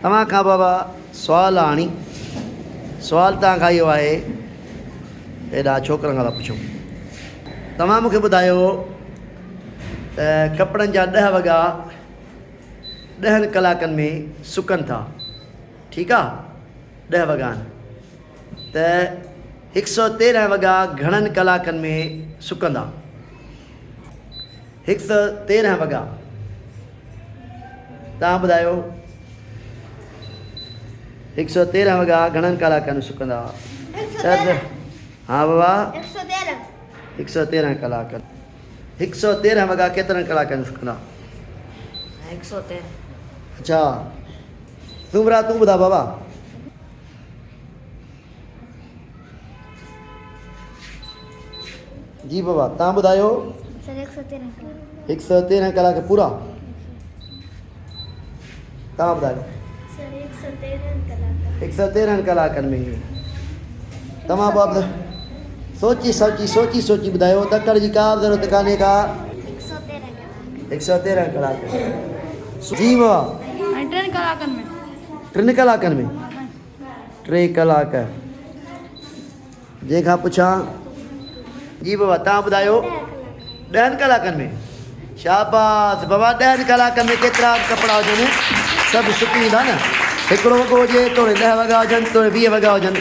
तव्हां खां बाबा सुवाल आणी सुवाल तव्हां खां इहो आहे हेॾा छोकिरनि खां था पुछूं तव्हां मूंखे ॿुधायो त कपिड़नि जा 10 वॻा 10 कलाकनि में सुकनि था ठीकु आहे 10 वॻा आहिनि त 113 वॻा घणनि कलाकनि में सुकंदा 113 वॻा तव्हां ॿुधायो 113 वॻा घणनि कलाकनि में सुकंदा हाँ बाबा 113 कलाक 113 वॻा केतिरनि कलाकनि में सुकंदा 113 अच्छा सुमरा तूं ॿुधा बाबा जी बाबा तव्हां ॿुधायो सर 113 कलाक 113 कलाक पूरा तव्हां ॿुधायो सर 113 कलाक 113 कलाकनि में तव्हां बाबा सोची सोची ॿुधायो तकड़ जी का बि ज़रूरत कान्हे का 113 कलाक जी बाबा 3 कलाकनि में 3 कलाकनि में 3 कलाक जंहिंखां पुछां जी बाबा तव्हां ॿुधायो 10 कलाकनि में शाबाश बाबा 10 कलाकनि में केतिरा कपिड़ा हुजनि सभु सुकी वेंदा न हिकिड़ो वॻो हुजे तोड़े 10 वॻा हुजनि तोड़े 20 वॻा हुजनि